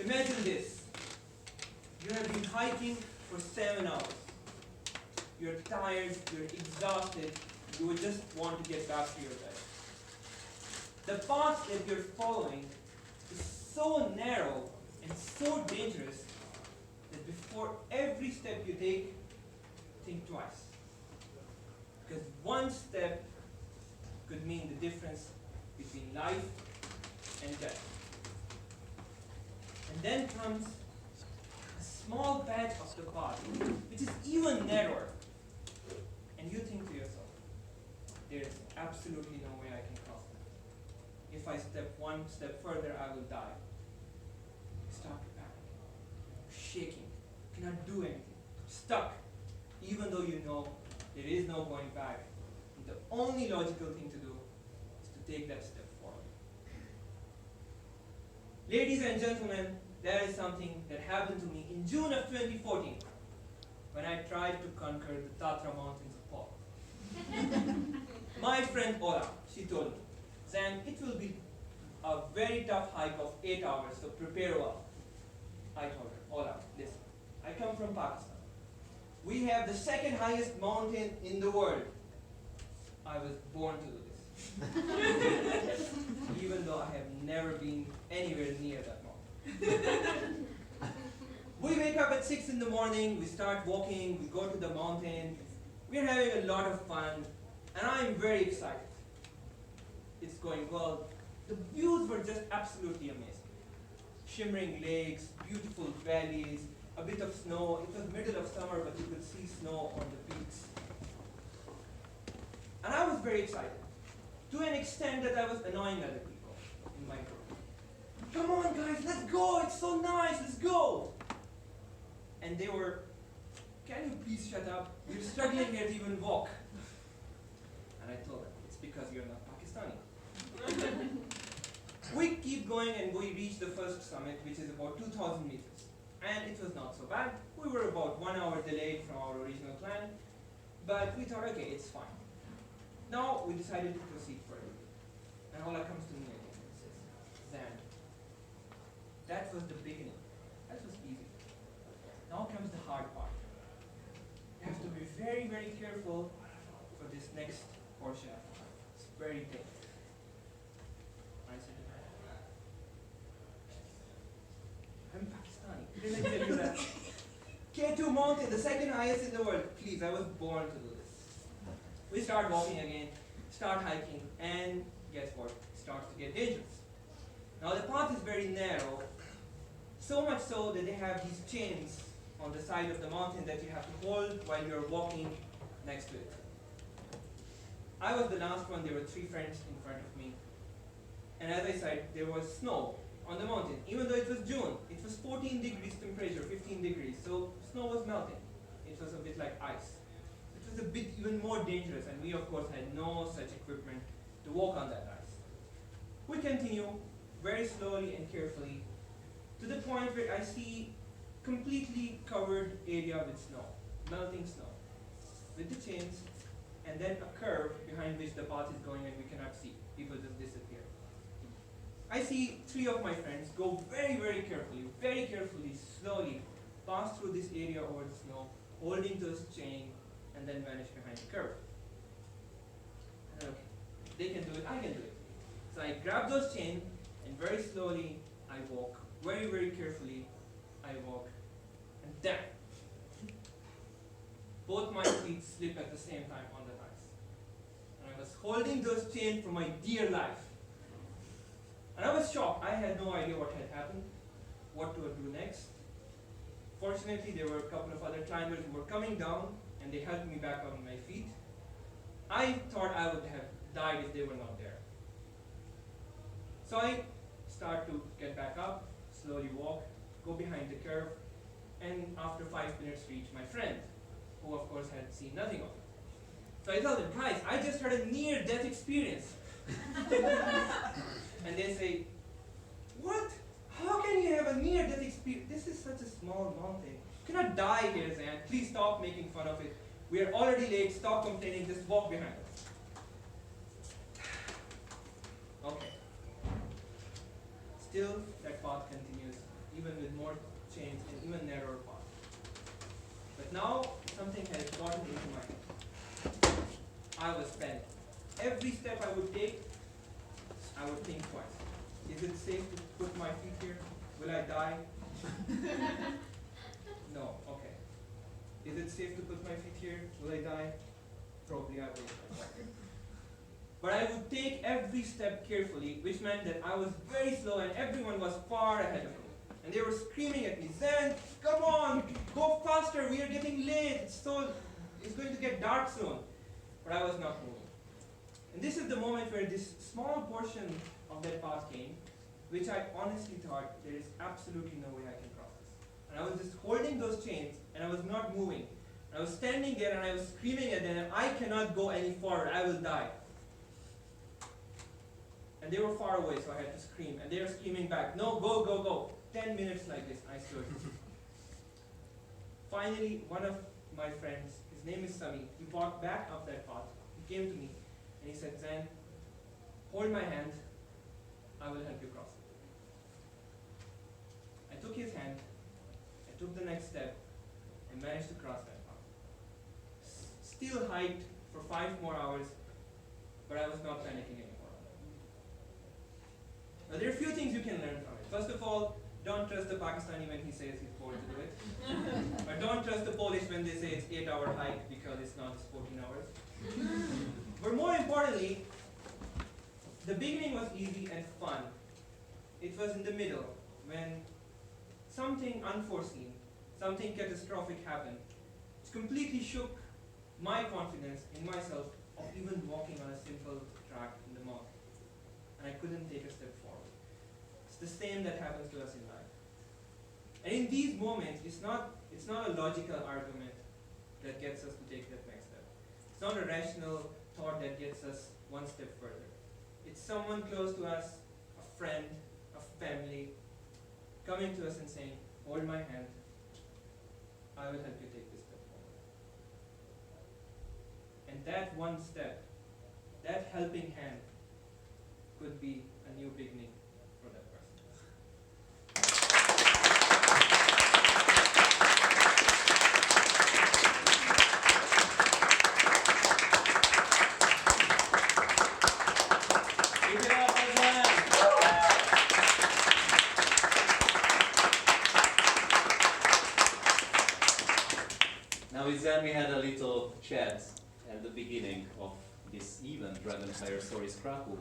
Imagine this. You have been hiking for 7 hours. You're tired, you're exhausted, you would just want to get back to your bed. The path that you're following is so narrow and so dangerous that before every step you take, think twice. Because one step could mean the difference between life and death. And then comes a small patch of the path, which is even narrower. And you think to yourself, there's absolutely no way I can cross that. If I step one step further, I will die. You start to panic, shaking, cannot do anything, stuck, even though you know there is no going back. And the only logical thing to do is to take that step forward. Ladies and gentlemen, there is something that happened to me in June of 2014 when I tried to conquer the Tatra Mountains of Nepal. My friend Ola, she told me, Zan, it will be a very tough hike of 8 hours, so prepare well. I told her, Ola, listen, I come from Pakistan. We have the second highest mountain in the world. I was born to do this. Even though I have never been anywhere near that mountain. We wake up at 6 in the morning, we start walking, we go to the mountain. We're having a lot of fun, and I'm very excited. It's going well. The views were just absolutely amazing. Shimmering lakes, beautiful valleys, a bit of snow. It was middle of summer, but you could see snow on the peaks. And I was very excited, to an extent that I was annoying other people in my group. Come on guys, let's go, it's so nice, let's go! And they were, can you please shut up? We're struggling here to even walk. And I told them, it's because you're not Pakistani. We keep going and we reach the first summit, which is about 2,000 meters. And it was not so bad. We were about 1 hour delayed from our original plan, but we thought, okay, it's fine. Now we decided to proceed further. And Ola comes to me again and says, Zan, that was the beginning. That was easy. Now comes the hard part. You have to be very, very careful for this next portion. It's very dangerous. I said, I'm Pakistani. Didn't I tell you that? K2 mountain, the second highest in the world. Please, I was born to do this. We start walking again, start hiking, and guess what? It starts to get dangerous. Now the path is very narrow, so much so that they have these chains on the side of the mountain that you have to hold while you're walking next to it. I was the last one, there were 3 friends in front of me. And as I said, there was snow on the mountain. Even though it was June, it was 14 degrees temperature, 15 degrees, so snow was melting. It was a bit like ice. It was a bit even more dangerous, and we of course had no such equipment to walk on that ice. We continue very slowly and carefully to the point where I see completely covered area with snow, melting snow, with the chains, and then a curve behind which the path is going and we cannot see. People just disappear. I see 3 of my friends go very, very carefully, slowly, pass through this area over the snow, holding to this chain, and then vanish behind the curve. And okay, they can do it, I can do it. So I grab those chains, and very slowly I walk, very, very carefully I walk, and damn! Both my feet slip at the same time on the ice. And I was holding those chains for my dear life. And I was shocked. I had no idea what had happened, what to do next. Fortunately, there were a couple of other climbers who were coming down, and they helped me back on my feet. I thought I would have died if they were not there. So I start to get back up, slowly walk, go behind the curve, and after 5 minutes reach my friend, who of course had seen nothing of it. So I tell them, guys, I just had a near-death experience. And they say, what? How can you have a near-death experience? This is such a small mountain. You cannot die here, Zan. Please stop making fun of it. We are already late. Stop complaining. Just walk behind us. Okay. Still, that path continues even with more chains and even narrower paths. But now something had gotten into my head. I was panicked. Every step I would take, I would think twice. Is it safe to put my feet here? Will I die? No, okay. Is it safe to put my feet here? Will I die? Probably I will. But I would take every step carefully, which meant that I was very slow and everyone was far ahead of me. And they were screaming at me, Zen, come on, go faster, we are getting late, it's going to get dark soon. But I was not moving. And this is the moment where this small portion of that path came, which I honestly thought there is absolutely no way I can cross this. And I was just holding those chains and I was not moving. I was standing there and I was screaming at them, I cannot go any forward, I will die. And they were far away, so I had to scream. And they were screaming back, no, go, go, go. 10 minutes like this, I stood. Finally, one of my friends, his name is Sami, he walked back up that path. He came to me and he said, Zen, hold my hand, I will help you cross it. I took his hand, I took the next step, and managed to cross that path. Still hiked for 5 more hours, but I was not panicking anymore. Now there are a few things you can learn from it. First of all, don't trust the Pakistani when he says he's bored to do it. Or don't trust the Polish when they say it's 8-hour hike because it's not 14 hours. But more importantly, the beginning was easy and fun. It was in the middle when something unforeseen, something catastrophic happened. It completely shook my confidence in myself of even walking on a simple track in the mountain. And I couldn't take a step forward. It's the same that happens to us in life. And in these moments, it's not a logical argument that gets us to take that next step. It's not a rational thought that gets us one step further. It's someone close to us, a friend, a family, coming to us and saying, hold my hand, I will help you take this step forward. And that one step, that helping hand, could be a new beginning for that person. Keep it up, everyone. Now with Zen we had a little chat at the beginning of this event, Dragon Fire Stories Krakow.